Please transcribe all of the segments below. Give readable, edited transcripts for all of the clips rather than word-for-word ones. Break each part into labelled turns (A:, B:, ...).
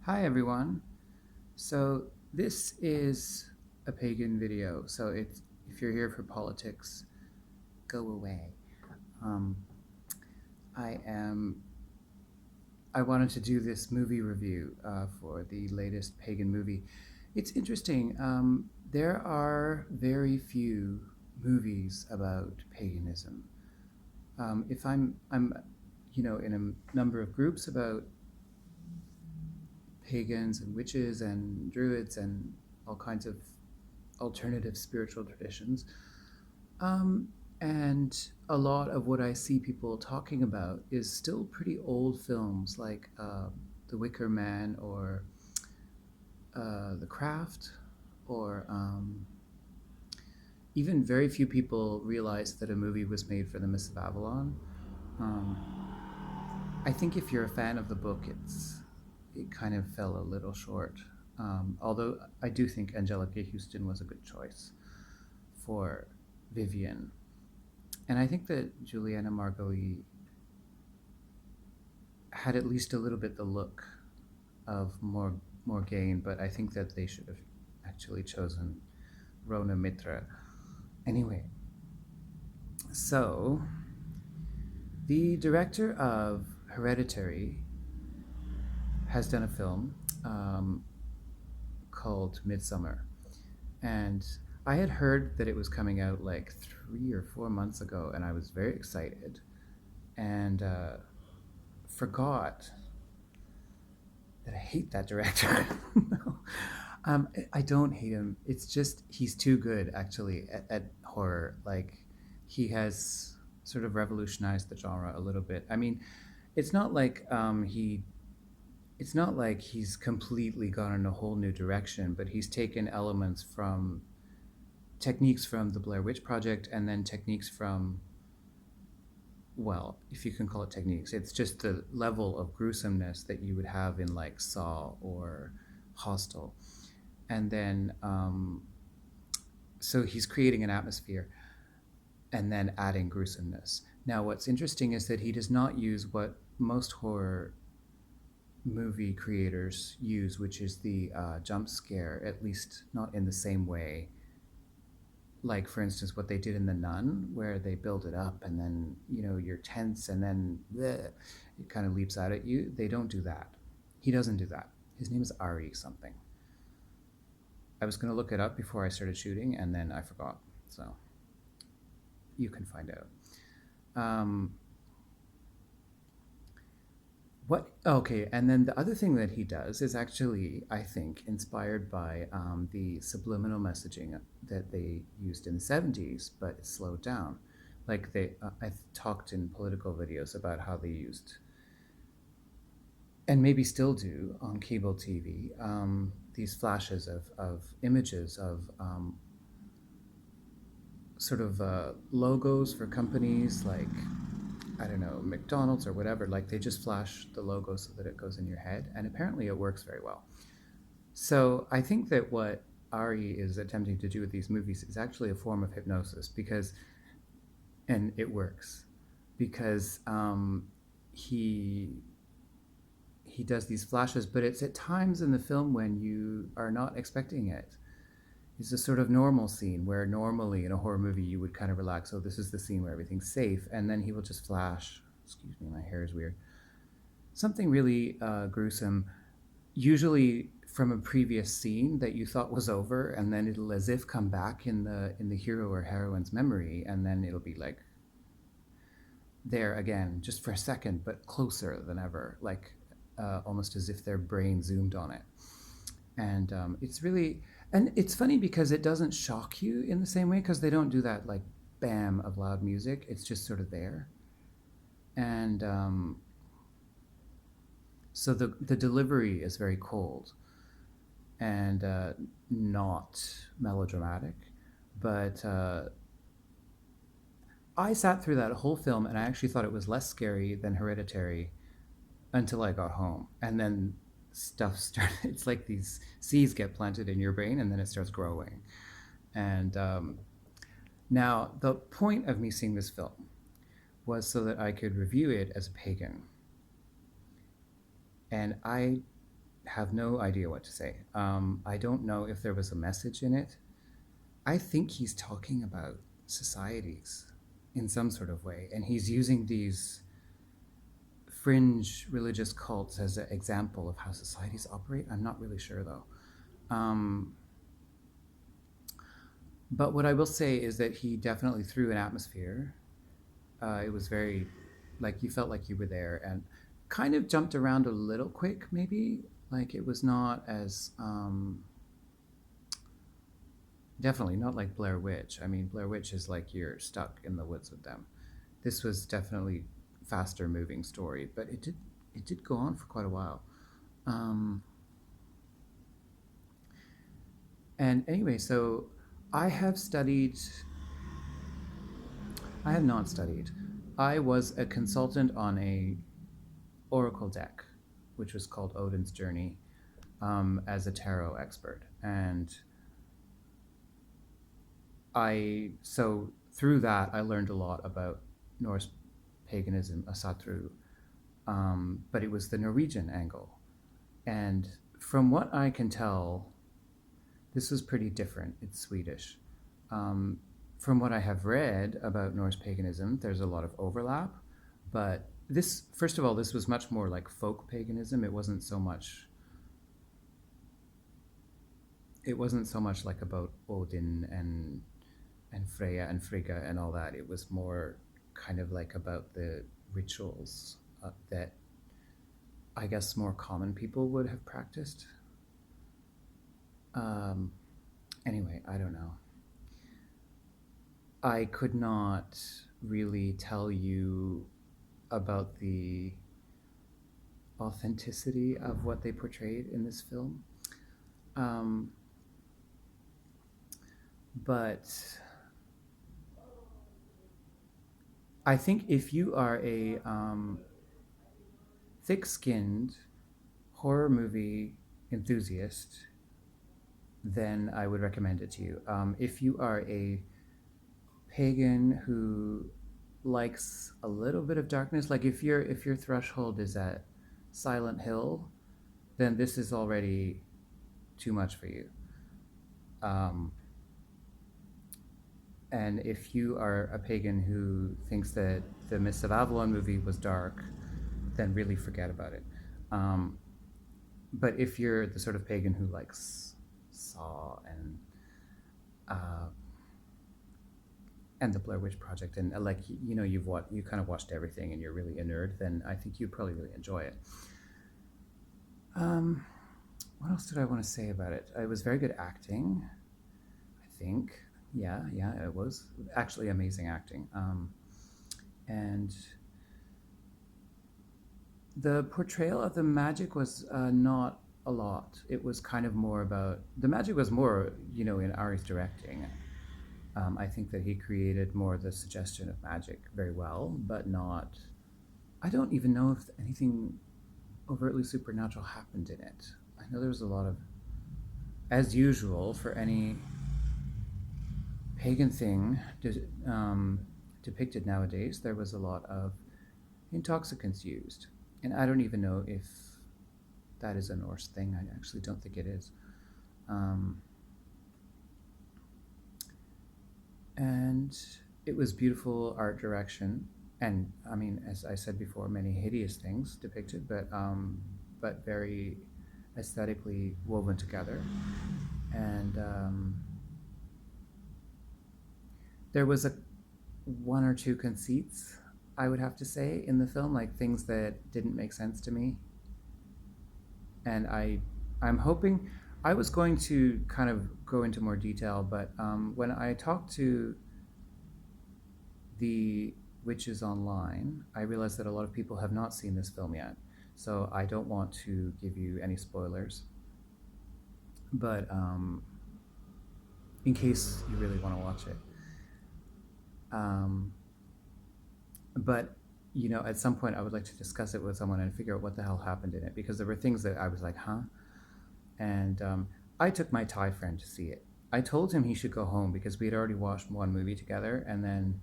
A: Hi everyone. So this is a pagan video. So it's if you're here for politics, go away. Um, I am. I wanted to do this movie review for the latest pagan movie. It's interesting. There are very few movies about paganism. If I'm in a number of groups about pagans and witches and druids and all kinds of alternative spiritual traditions. Um, and a lot of what I see people talking about is still pretty old films like The Wicker Man or The Craft, or even very few people realize that a movie was made for the Miss of Avalon. Um, I think if you're a fan of the book, it kind of fell a little short. Although I do think Angelica Houston was a good choice for Vivian. And I think that Juliana Margulis had at least a little bit the look of Morgaine, but I think that they should have actually chosen Rona Mitra. Anyway, so the director of Hereditary has done a film called Midsommer, and I had heard that it was coming out like 3 or 4 months ago, and I was very excited and forgot that I hate that director. No. I don't hate him. It's just he's too good actually at horror. Like he has sort of revolutionized the genre a little bit. I mean, it's not like it's not like he's completely gone in a whole new direction, but he's taken elements from techniques from the Blair Witch Project and then techniques from, well, if you can call it techniques, it's just the level of gruesomeness that you would have in like Saw or Hostel. And then, so he's creating an atmosphere and then adding gruesomeness. Now, what's interesting is that he does not use what most horror movie creators use, which is the jump scare, at least not in the same way. Like, for instance, what they did in The Nun, where they build it up and then, you're tense and then bleh, it kind of leaps out at you. They don't do that. He doesn't do that. His name is Ari something. I was going to look it up before I started shooting and then I forgot. So you can find out. Um, okay, and then the other thing that he does is actually, I think, inspired by the subliminal messaging that they used in the 70s, but it slowed down. Like I talked in political videos about how they used, and maybe still do on cable TV, these flashes of images of sort of logos for companies like, I don't know, McDonald's or whatever. Like they just flash the logo so that it goes in your head, and apparently it works very well. So I think that what Ari is attempting to do with these movies is actually a form of hypnosis because, and it works because he does these flashes, but it's at times in the film when you are not expecting it. It's a sort of normal scene where normally in a horror movie you would kind of relax. Oh, this is the scene where everything's safe, and then he will just flash. Excuse me, my hair is weird. Something really gruesome, usually from a previous scene that you thought was over, and then it'll as if come back in the hero or heroine's memory, and then it'll be like there again, just for a second, but closer than ever, like almost as if their brain zoomed on it. And it's really, and it's funny because it doesn't shock you in the same way because they don't do that like bam of loud music. It's just sort of there, and so the delivery is very cold and not melodramatic, but I sat through that whole film and I actually thought it was less scary than Hereditary until I got home. And then stuff started, it's like these seeds get planted in your brain and then it starts growing. And now, the point of me seeing this film was so that I could review it as a pagan. And I have no idea what to say. I don't know if there was a message in it. I think he's talking about societies in some sort of way, and he's using these fringe religious cults as an example of how societies operate. I'm not really sure though. Um, but what I will say is that he definitely threw an atmosphere. It was very, like you felt like you were there, and kind of jumped around a little quick, maybe. Like it was not as definitely not like Blair Witch. I mean, Blair Witch is like you're stuck in the woods with them. This was definitely faster moving story, but it did go on for quite a while. Um, and anyway, so I have studied. I have not studied. I was a consultant on a oracle deck, which was called Odin's Journey, as a tarot expert, and I so through that I learned a lot about Norse paganism, Asatru, but it was the Norwegian angle, and from what I can tell, this was pretty different. It's Swedish. Um, from what I have read about Norse paganism, there's a lot of overlap, but this, first of all, this was much more like folk paganism. It wasn't so much like about Odin and Freya and Frigga and all that. It was more kind of like about the rituals that I guess more common people would have practiced. Um, anyway, I don't know. I could not really tell you about the authenticity of what they portrayed in this film. Um, but I think if you are a thick skinned horror movie enthusiast, then I would recommend it to you. If you are a pagan who likes a little bit of darkness, like if your threshold is at Silent Hill, then this is already too much for you. Um, and if you are a pagan who thinks that the Mists of Avalon movie was dark, then really forget about it. Um, but if you're the sort of pagan who likes Saw uh, and the Blair Witch Project, and like you kind of watched everything, and you're really a nerd, then I think you'd probably really enjoy it. Um, what else did I want to say about it? It was very good acting, I think. Yeah, it was actually amazing acting. And the portrayal of the magic was not a lot. It was kind of more about the magic was more, in Ari's directing. I think that he created more the suggestion of magic very well, but not. I don't even know if anything overtly supernatural happened in it. I know there was a lot of, as usual for any pagan thing depicted nowadays, there was a lot of intoxicants used. And I don't even know if that is a Norse thing. I actually don't think it is. Um, and it was beautiful art direction. And I mean, as I said before, many hideous things depicted, but very aesthetically woven together. And there was a one or two conceits, I would have to say, in the film, like things that didn't make sense to me. And I'm hoping I was going to kind of go into more detail, but when I talked to the witches online, I realized that a lot of people have not seen this film yet. So I don't want to give you any spoilers, but in case you really want to watch it. Um, but at some point I would like to discuss it with someone and figure out what the hell happened in it, because there were things that I was like, huh? And I took my Thai friend to see it. I told him he should go home because we had already watched one movie together, and then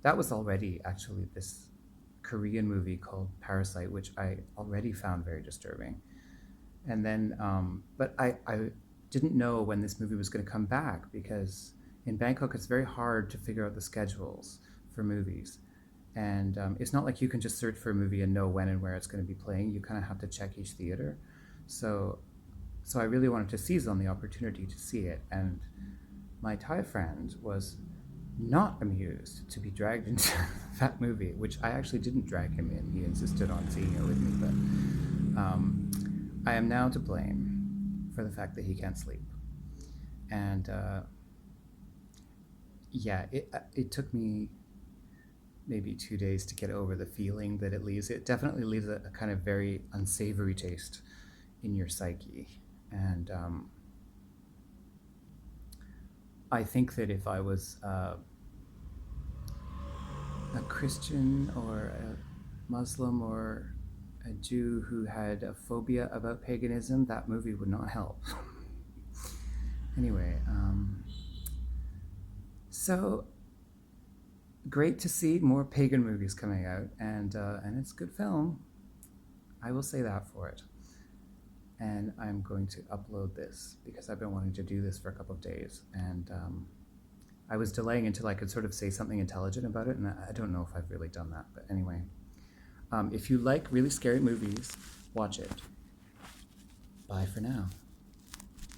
A: that was already actually this Korean movie called Parasite, which I already found very disturbing. And then, but I didn't know when this movie was going to come back because in Bangkok it's very hard to figure out the schedules for movies. And it's not like you can just search for a movie and know when and where it's going to be playing. You kind of have to check each theater. So, so I really wanted to seize on the opportunity to see it. And my Thai friend was not amused to be dragged into that movie, which I actually didn't drag him in. He insisted on seeing it with me, but I am now to blame for the fact that he can't sleep. And yeah, it took me maybe 2 days to get over the feeling that it leaves. It definitely leaves a kind of very unsavory taste in your psyche. And I think that if I was a Christian or a Muslim or a Jew who had a phobia about paganism, that movie would not help. Anyway, so great to see more pagan movies coming out, and it's a good film. I will say that for it. And I'm going to upload this because I've been wanting to do this for a couple of days, and I was delaying until I could sort of say something intelligent about it, and I don't know if I've really done that. But anyway, if you like really scary movies, watch it. Bye for now.